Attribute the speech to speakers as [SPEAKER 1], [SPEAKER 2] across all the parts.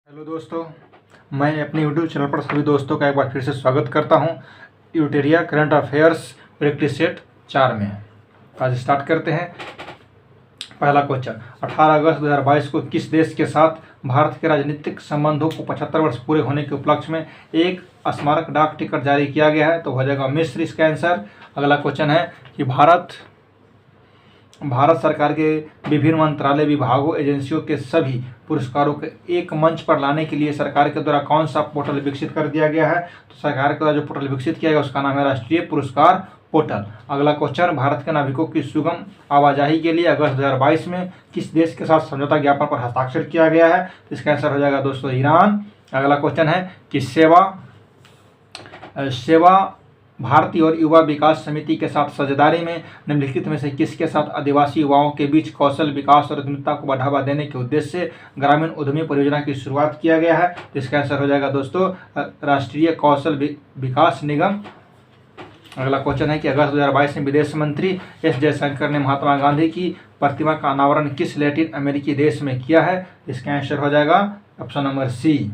[SPEAKER 1] Hello दोस्तों, मैं अपने यूट्यूब चैनल पर सभी दोस्तों का एक बार फिर से स्वागत करता हूं। यूटेरिया करंट अफेयर्स प्रैक्टिस सेट 4 में आज स्टार्ट करते हैं। पहला क्वेश्चन, 18 अगस्त 2022 को किस देश के साथ भारत के राजनीतिक संबंधों को 75 वर्ष पूरे होने के उपलक्ष्य में एक स्मारक डाक टिकट जारी किया गया है? तो हो जाएगा मिस्र इसका आंसर। अगला क्वेश्चन है कि भारत सरकार के विभिन्न मंत्रालय, विभागों, एजेंसियों के सभी पुरस्कारों के एक मंच पर लाने के लिए सरकार के द्वारा कौन सा पोर्टल विकसित कर दिया गया है? तो सरकार के द्वारा जो पोर्टल विकसित किया गया उसका नाम है राष्ट्रीय पुरस्कार पोर्टल। अगला क्वेश्चन, भारत के नाविकों की सुगम आवाजाही के लिए अगस्त 2022 में किस देश के साथ समझौता ज्ञापन पर हस्ताक्षर किया गया है? इसका आंसर हो जाएगा दोस्तों ईरान। अगला क्वेश्चन है कि सेवा भारतीय और युवा विकास समिति के साथ साझेदारी में निम्नलिखित में से किसके साथ आदिवासी युवाओं के बीच कौशल विकास और उद्यमिता को बढ़ावा देने के उद्देश्य से ग्रामीण उद्यमी परियोजना की शुरुआत किया गया है? इसका आंसर हो जाएगा दोस्तों राष्ट्रीय कौशल विकास निगम। अगला क्वेश्चन है कि अगस्त 2022 में विदेश मंत्री एस जयशंकर ने महात्मा गांधी की प्रतिमा का अनावरण किस लैटिन अमेरिकी देश में किया है? इसका आंसर हो जाएगा ऑप्शन नंबर सी,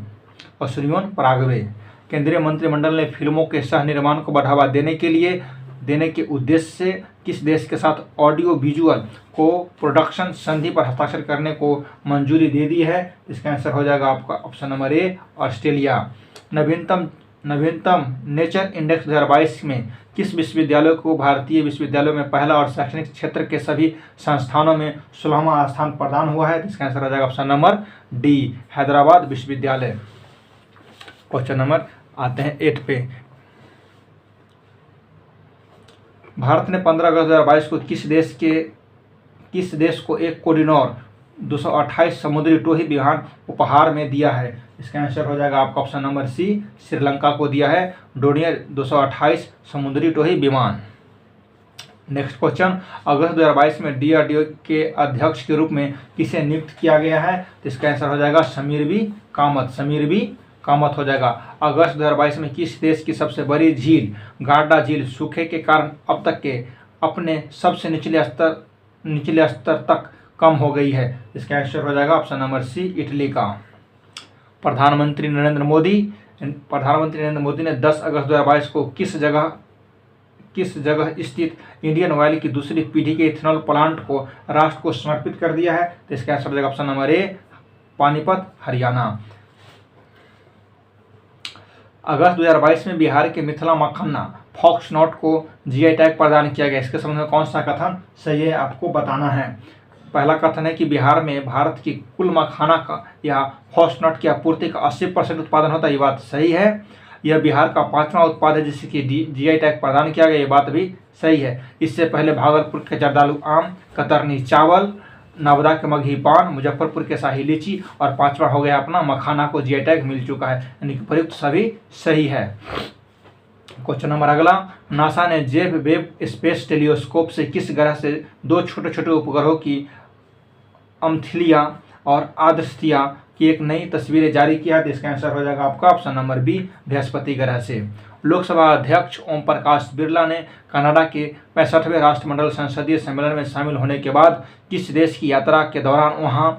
[SPEAKER 1] ओसुरियन पराग्वे। केंद्रीय मंत्रिमंडल ने फिल्मों के सह निर्माण को बढ़ावा देने के उद्देश्य से किस देश के साथ ऑडियो विजुअल को प्रोडक्शन संधि पर हस्ताक्षर करने को मंजूरी दे दी है? इसका आंसर हो जाएगा आपका ऑप्शन नंबर ए, ऑस्ट्रेलिया। नवीनतम नेचर इंडेक्स 2022 में किस विश्वविद्यालय को भारतीय विश्वविद्यालयों में पहला और शैक्षणिक क्षेत्र के सभी संस्थानों में 16वां स्थान प्रदान हुआ है? इसका आंसर हो जाएगा ऑप्शन नंबर डी, हैदराबाद विश्वविद्यालय। क्वेश्चन नंबर आते हैं 8 पे। भारत ने 15 अगस्त 2022 को किस देश को एक कोहिनूर 228 समुद्री टोही विमान उपहार में दिया है? इसका आंसर हो जाएगा आपका ऑप्शन नंबर सी, श्रीलंका को दिया है डोनियर 228 समुद्री टोही विमान। नेक्स्ट क्वेश्चन, अगस्त 2022 में DRDO के अध्यक्ष के रूप में किसे नियुक्त किया गया है? तो इसका आंसर हो जाएगा समीर बी कामत हो जाएगा। अगस्त 2022 में किस देश की सबसे बड़ी झील गार्डा झील सूखे के कारण अब तक के अपने सबसे निचले स्तर तक कम हो गई है? इसका आंसर हो जाएगा ऑप्शन नंबर सी, इटली का। प्रधानमंत्री नरेंद्र मोदी ने 10 अगस्त 2022 को किस जगह स्थित इंडियन ऑयल की दूसरी पीढ़ी के इथेनॉल प्लांट को राष्ट्र को समर्पित कर दिया है? तो इसका आंसर हो जाएगा option number A, Panipat, Haryana. अगस्त 2022 में बिहार के मिथिला मखन्ना फॉक्सनॉट को GI टैग प्रदान किया गया। इसके संबंध में कौन सा कथन सही है आपको बताना है। पहला कथन है कि बिहार में भारत की कुल मखाना का या फॉक्सनॉट की आपूर्ति का 80% उत्पादन होता है, ये बात सही है। यह बिहार का 5वां उत्पाद है जिसकी GI टैग प्रदान किया गया, ये बात भी सही है। इससे पहले भागलपुर के जर्दालू आम, कतरनी चावल, नवादा के मगही पान, मुजफ्फरपुर के शाही लीची और 5वां हो गया अपना मखाना को GI टैग मिल चुका है, यानी कि प्रयुक्त सभी सही है। क्वेश्चन नंबर अगला, नासा ने जेव वेब स्पेस टेलीस्कोप से किस ग्रह से 2 छोटे उपग्रहों की अम्थिलिया और आद्रस्तिया की एक नई तस्वीरें जारी किया है? इसका आंसर हो जाएगा आपका ऑप्शन नंबर बी, बृहस्पति ग्रह से। लोकसभा अध्यक्ष ओम प्रकाश बिरला ने कनाडा के 65वें राष्ट्रमंडल संसदीय सम्मेलन में शामिल होने के बाद किस देश की यात्रा के दौरान वहां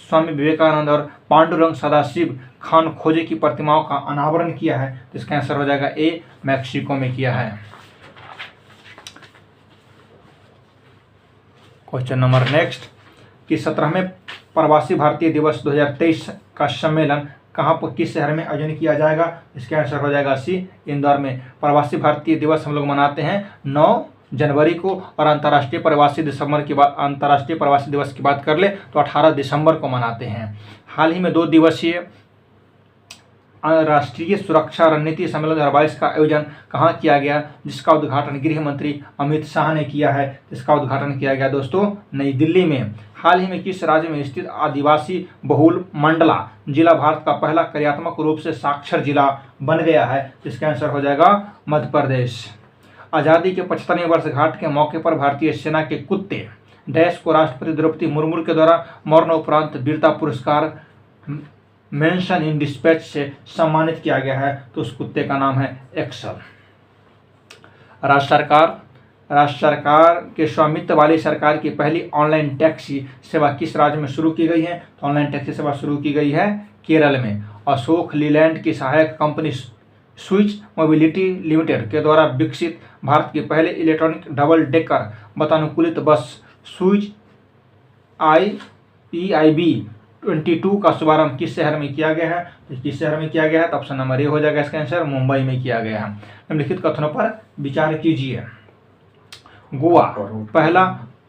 [SPEAKER 1] स्वामी विवेकानंद और पांडुरंग सदाशिव खान खोजे की प्रतिमाओं का अनावरण किया है? तो इसका आंसर हो जाएगा ए, मैक्सिको में किया है। क्वेश्चन नंबर नेक्स्ट कि 17वें प्रवासी भारतीय दिवस 2023 का सम्मेलन कहाँ पर किस शहर में आयोजन किया जाएगा? इसका आंसर हो जाएगा सी, इंदौर में। प्रवासी भारतीय दिवस हम लोग मनाते हैं 9 जनवरी को और अंतर्राष्ट्रीय प्रवासी दिवस की बात कर ले तो 18 दिसंबर को मनाते हैं। हाल ही में 2 दिवसीय राष्ट्रीय सुरक्षा रणनीति सम्मेलन 2022 का आयोजन कहाँ किया गया, जिसका उद्घाटन गृह मंत्री अमित शाह ने किया है? इसका उद्घाटन किया गया दोस्तों नई दिल्ली में। हाल ही में किस राज्य में स्थित आदिवासी बहुल मंडला जिला भारत का पहला कार्यात्मक रूप से साक्षर जिला बन गया है? इसका आंसर हो जाएगा मध्य प्रदेश। आज़ादी के 75वें वर्षगांठ के मौके पर भारतीय सेना के कुत्ते डैश को राष्ट्रपति द्रौपदी मुर्मू के द्वारा मरणोपरांत वीरता पुरस्कार मेंशन इन डिस्पैच से सम्मानित किया गया है, तो उस कुत्ते का नाम है एक्सल। राज्य सरकार राज्य सरकार के स्वामित्व वाली सरकार की पहली ऑनलाइन टैक्सी सेवा किस राज्य में शुरू की गई है? तो ऑनलाइन टैक्सी सेवा शुरू की गई है केरल में। अशोक लीलैंड की सहायक कंपनी स्विच मोबिलिटी लिमिटेड के द्वारा विकसित भारत की पहले इलेक्ट्रॉनिक डबल डेकर वातानुकूलित बस स्विच EIB 22 का शुभारंभ किस शहर में किया गया है? तो किस शहर में किया गया है? तो ऑप्शन नंबर ए हो जाएगा इसका आंसर, मुंबई में किया गया है। निम्नलिखित कथनों पर विचार कीजिए। गोवा पहला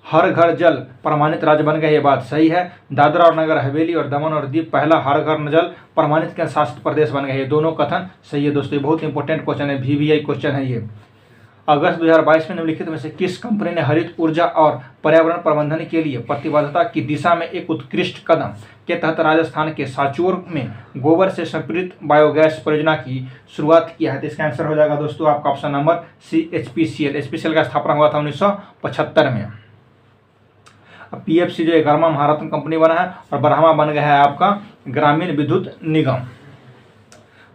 [SPEAKER 1] हर घर जल प्रमाणित राज्य बन गया, ये बात सही है। दादरा और नगर हवेली और दमन और दीव पहला हर घर जल प्रमाणित केंद्र शासित प्रदेश बन गए, ये दोनों कथन सही है दोस्तों। बहुत इंपॉर्टेंट क्वेश्चन है, VVI क्वेश्चन है ये। अगस्त 2022 में निम्नलिखित में से किस कंपनी ने हरित ऊर्जा और पर्यावरण प्रबंधन के लिए प्रतिबद्धता की दिशा में एक उत्कृष्ट कदम के तहत राजस्थान के सांचौर में गोबर से संपीड़ित बायोगैस परियोजना की शुरुआत किया है? तो इसका आंसर हो जाएगा दोस्तों आपका option number C, HPCL। HPCL का स्थापना हुआ था 1975 में। अब PFC जो 11वां महारत्न कंपनी बना है और 12वां बन गया है आपका ग्रामीण विद्युत निगम।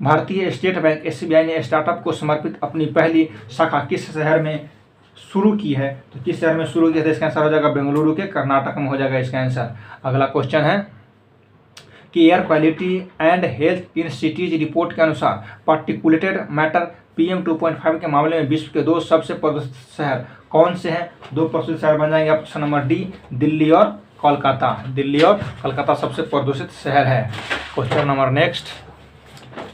[SPEAKER 1] भारतीय स्टेट बैंक SBI ने स्टार्टअप को समर्पित अपनी पहली शाखा किस शहर में शुरू की है? तो किस शहर में शुरू किया? तो इसका आंसर हो जाएगा बेंगलुरु के, कर्नाटक में हो जाएगा इसका आंसर। अगला क्वेश्चन है कि air quality and health in cities report के अनुसार पार्टिकुलेटेड मैटर PM 2.5 के मामले में विश्व के 2 सबसे प्रदूषित शहर कौन से हैं? 2 प्रदूषित शहर बन जाएंगे ऑप्शन नंबर डी, दिल्ली और कोलकाता। दिल्ली और कोलकाता सबसे प्रदूषित शहर है। क्वेश्चन नंबर नेक्स्ट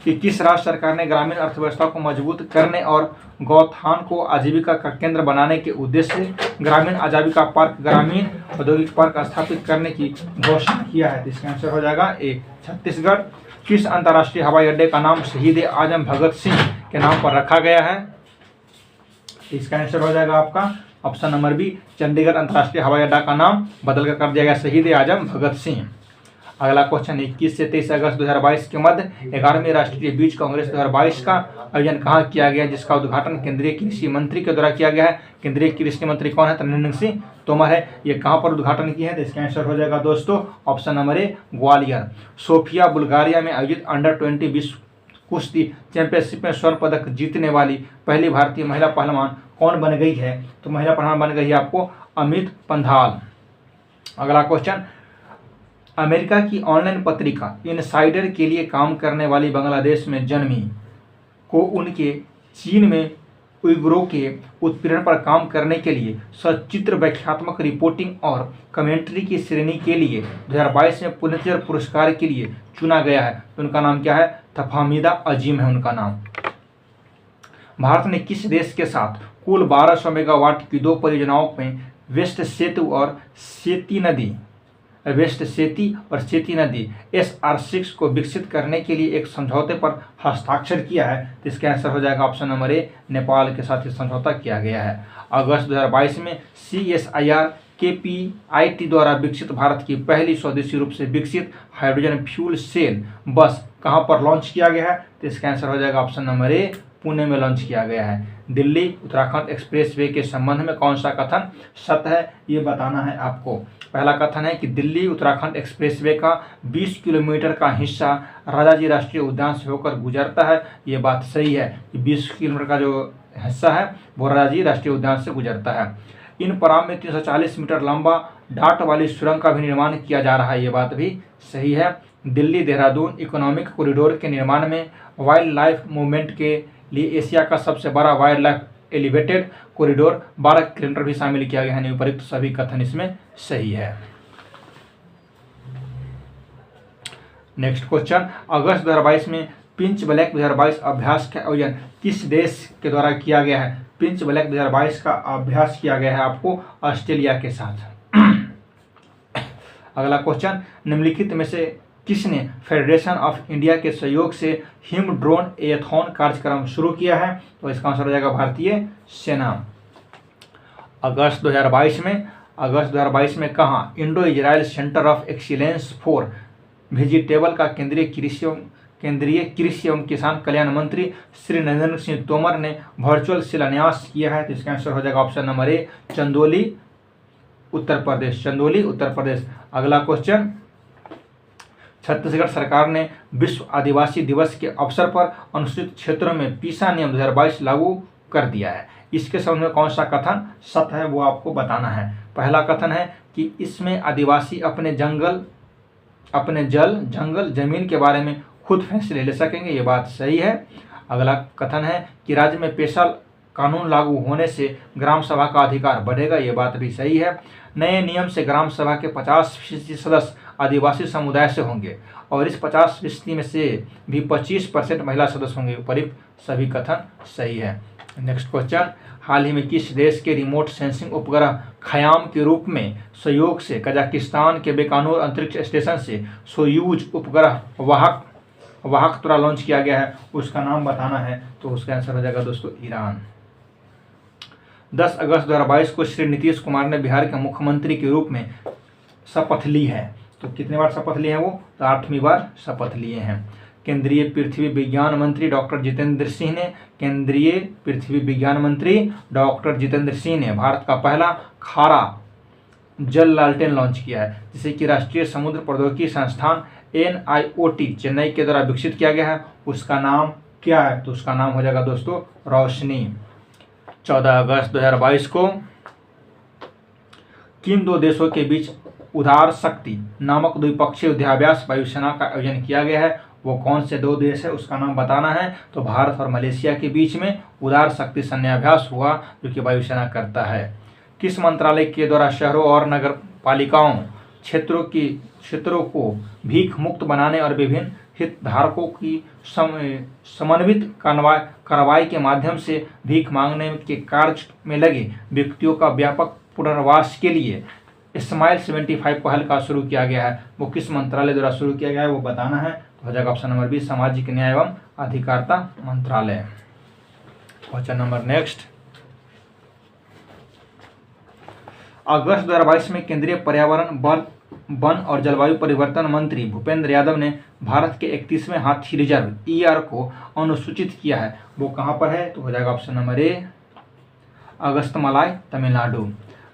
[SPEAKER 1] कि किस राज्य सरकार ने ग्रामीण अर्थव्यवस्था को मजबूत करने और गौथान को आजीविका का केंद्र बनाने के उद्देश्य से ग्रामीण आजीविका पार्क, ग्रामीण औद्योगिक पार्क स्थापित करने की घोषणा किया है? तो इसका आंसर हो जाएगा ए, छत्तीसगढ़। किस अंतर्राष्ट्रीय हवाई अड्डे का नाम शहीद आजम भगत सिंह के नाम पर रखा गया है? इसका आंसर हो जाएगा आपका ऑप्शन नंबर बी, चंडीगढ़ अंतर्राष्ट्रीय हवाई अड्डा का नाम बदल कर दिया गया शहीद आजम भगत सिंह। अगला क्वेश्चन 21 से 23 अगस्त 2022 के मध्य 11वीं राष्ट्रीय बीज कांग्रेस 2022 का आयोजन कहाँ किया गया, जिसका उद्घाटन केंद्रीय कृषि मंत्री के द्वारा किया गया है? केंद्रीय कृषि मंत्री कौन है? तो नरेंद्र सिंह तोमर है। ये कहाँ पर उद्घाटन किया है? तो इसका आंसर हो जाएगा दोस्तों ऑप्शन नंबर ए, ग्वालियर। सोफिया बुल्गारिया में आयोजित अंडर-20 विश्व कुश्ती चैंपियनशिप में स्वर्ण पदक जीतने वाली पहली भारतीय महिला पहलवान कौन बन गई है? तो महिला पहलवान बन गई है आपको अमित पंघाल। अगला क्वेश्चन, अमेरिका की ऑनलाइन पत्रिका इनसाइडर के लिए काम करने वाली बांग्लादेश में जन्मी को उनके चीन में उइगुरों के उत्पीड़न पर काम करने के लिए सचित्र व्याख्यात्मक रिपोर्टिंग और कमेंट्री की श्रेणी के लिए 2022 में पुलित्जर पुरस्कार के लिए चुना गया है। तो उनका नाम क्या है? तफाहमीदा अजीम है उनका नाम। भारत ने किस देश के साथ कुल 1200 मेगावाट की 2 परियोजनाओं में वेस्ट सेतु और सेती नदी SR6 को विकसित करने के लिए एक समझौते पर हस्ताक्षर किया है? तो इसका आंसर हो जाएगा ऑप्शन नंबर ए, नेपाल के साथ समझौता किया गया है। अगस्त 2022 में CSIR KPIT द्वारा विकसित भारत की पहली स्वदेशी रूप से विकसित हाइड्रोजन फ्यूल सेल बस कहां पर लॉन्च किया गया है? तो इसका आंसर हो जाएगा ऑप्शन नंबर ए, पुणे में लॉन्च किया गया है। दिल्ली उत्तराखंड एक्सप्रेसवे के संबंध में कौन सा कथन सत्य है, ये बताना है आपको। पहला कथन है कि दिल्ली उत्तराखंड एक्सप्रेसवे का 20 किलोमीटर का हिस्सा राजाजी राष्ट्रीय उद्यान से होकर गुजरता है। ये बात सही है कि 20 किलोमीटर का जो हिस्सा है वो राजाजी राष्ट्रीय उद्यान से गुजरता है। इन पड़ाव में 340 मीटर लंबा डाट वाली सुरंग का भी निर्माण किया जा रहा है, ये बात भी सही है। दिल्ली देहरादून इकोनॉमिक कॉरिडोर के निर्माण में वाइल्ड लाइफ मूवमेंट के लिए एशिया का सबसे बड़ा wild life elevated corridor 12 kilometre भी शामिल किया गया है। उपयुक्त सभी कथन इसमें सही है। नेक्स्ट क्वेश्चन, अगस्त 2022 में पिंच ब्लैक 2022 अभ्यास का आयोजन किस देश के द्वारा किया गया है? पिंच ब्लैक 2022 का अभ्यास किया गया है आपको ऑस्ट्रेलिया के साथ। अगला क्वेश्चन, निम्नलिखित में से किसने फेडरेशन ऑफ इंडिया के सहयोग से हिम ड्रोन एथॉन कार्यक्रम शुरू किया है? तो इसका आंसर हो जाएगा भारतीय सेना। अगस्त 2022 में कहां Indo Israel centre of excellence for vegetable का केंद्रीय कृषि एवं किसान कल्याण मंत्री श्री नरेंद्र सिंह तोमर ने वर्चुअल शिलान्यास किया है? तो इसका आंसर हो जाएगा ऑप्शन नंबर ए, चंदौली उत्तर प्रदेश। अगला क्वेश्चन, छत्तीसगढ़ सरकार ने विश्व आदिवासी दिवस के अवसर पर अनुसूचित क्षेत्रों में पीसा नियम 2022 लागू कर दिया है। इसके संबंध में कौन सा कथन सत्य है वो आपको बताना है। पहला कथन है कि इसमें आदिवासी अपने जल जंगल जमीन के बारे में खुद फैसले ले सकेंगे, ये बात सही है। अगला कथन है कि राज्य में पेशा कानून लागू होने से ग्राम सभा का अधिकार बढ़ेगा, ये बात भी सही है। नए नियम से ग्राम सभा के 50% सदस्य आदिवासी समुदाय से होंगे और इस 50% में से भी 25% महिला सदस्य होंगे। उपयुक्त सभी कथन सही है। नेक्स्ट क्वेश्चन, हाल ही में किस देश के रिमोट सेंसिंग उपग्रह खयाम के रूप में सहयोग से कजाकिस्तान के बेकानूर अंतरिक्ष स्टेशन से सोयूज उपग्रह वाहक द्वारा लॉन्च किया गया है, उसका नाम बताना है। तो उसका आंसर हो जाएगा दोस्तों ईरान। 10 अगस्त 2022 को श्री नीतीश कुमार ने बिहार के मुख्यमंत्री के रूप में शपथ ली है। तो कितनी बार शपथ लिए हैं वो? तो 8वीं बार शपथ लिए हैं। केंद्रीय पृथ्वी विज्ञान मंत्री डॉक्टर जितेंद्र सिंह ने भारत का पहला खारा जल लालटेन लॉन्च किया है, जिसे कि राष्ट्रीय समुद्र प्रौद्योगिकी संस्थान NIOT चेन्नई के द्वारा विकसित किया गया है। उसका नाम क्या है? तो उसका नाम हो जाएगा दोस्तों रोशनी। 14 अगस्त 2022 को किन दो देशों के बीच उदार शक्ति नामक द्विपक्षीय युद्धाभ्यास वायुसेना का आयोजन किया गया है? वो कौन से दो देश है उसका नाम बताना है। तो भारत और मलेशिया के बीच में उदार शक्ति सैन्याभ्यास हुआ, जो कि वायुसेना करता है। किस मंत्रालय के द्वारा शहरों और नगर पालिकाओं क्षेत्रों को भीख मुक्त बनाने और विभिन्न हितधारकों की समन्वित कार्रवाई के माध्यम से भीख मांगने के कार्य में लगे व्यक्तियों का व्यापक पुनर्वास के लिए स्माइल 75 पहल का शुरू किया गया है? वो किस मंत्रालय द्वारा शुरू किया गया है वो बताना है। तो हो जाएगा ऑप्शन नंबर बी, सामाजिक न्याय एवं अधिकारिता मंत्रालय। क्वेश्चन नंबर नेक्स्ट, अगस्त 2022 में केंद्रीय पर्यावरण वन और जलवायु परिवर्तन मंत्री भूपेंद्र यादव ने भारत के 31वें हाथी रिजर्व ER को अनुसूचित किया है। वो कहाँ पर है? तो हो जाएगा option number A, Agasthyamalai, Tamil Nadu.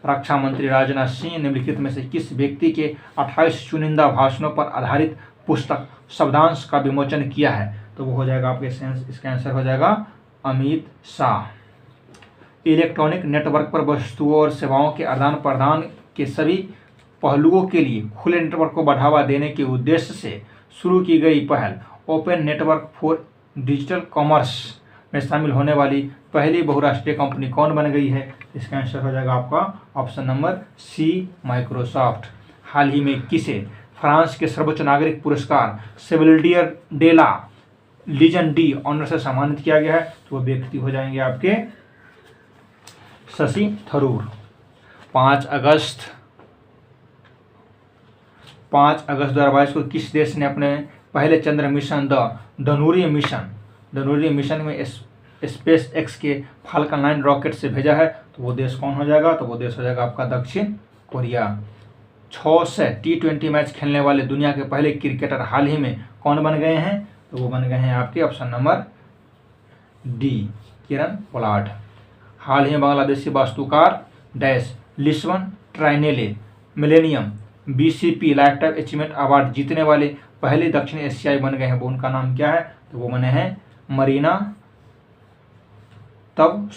[SPEAKER 1] रक्षा मंत्री राजनाथ सिंह निम्नलिखित में से किस व्यक्ति के 28 चुनिंदा भाषणों पर आधारित पुस्तक शब्दांश का विमोचन किया है? तो वो हो जाएगा आपके इसका आंसर हो जाएगा अमित शाह। इलेक्ट्रॉनिक नेटवर्क पर वस्तुओं और सेवाओं के आदान प्रदान के सभी पहलुओं के लिए खुले नेटवर्क को बढ़ावा देने के उद्देश्य से शुरू की गई पहल open network for digital commerce में शामिल होने वाली पहली बहुराष्ट्रीय कंपनी कौन बन गई है? इसका आंसर हो जाएगा आपका ऑप्शन नंबर सी, माइक्रोसॉफ्ट। हाल ही में किसे फ्रांस के सर्वोच्च नागरिक पुरस्कार Chevalier de la Legion d' Honneur से सम्मानित किया गया है? तो वो व्यक्ति हो जाएंगे आपके शशि थरूर। 5 अगस्त 2022 को किस देश ने अपने पहले चंद्र मिशन धनुरी मिशन में स्पेस एक्स के फाल्कन 9 रॉकेट से भेजा है? तो वो देश कौन हो जाएगा? तो वो देश हो जाएगा आपका दक्षिण कोरिया। 6 से T20 मैच खेलने वाले दुनिया के पहले क्रिकेटर हाल ही में कौन बन गए हैं? तो वो बन गए हैं आपके option number D, Kieron Pollard. हाल ही में बांग्लादेशी वास्तुकार dash Lisbon Triennale Millennium BCP life time achievement award जीतने वाले पहले दक्षिण एशियाई बन गए हैं। वो उनका नाम क्या है? तो वो बने हैं मरीना तब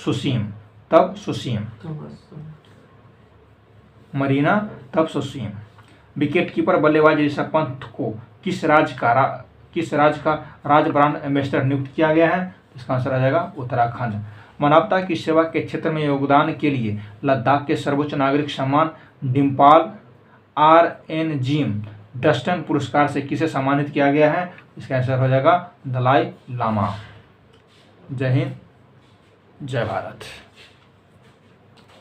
[SPEAKER 1] सुसीम। विकेट कीपर बल्लेबाज ऋषभ पंत को किस राज्य का राज ब्रांड एम्बेसडर नियुक्त किया गया है? इसका आंसर आ जाएगा उत्तराखंड। मानवता की सेवा के क्षेत्र में योगदान के लिए लद्दाख के सर्वोच्च नागरिक सम्मान डिम्पाल RNGM डस्टन पुरस्कार से किसे सम्मानित किया गया है? इसका आंसर हो जाएगा दलाई लामा। जय हिंद, जय भारत।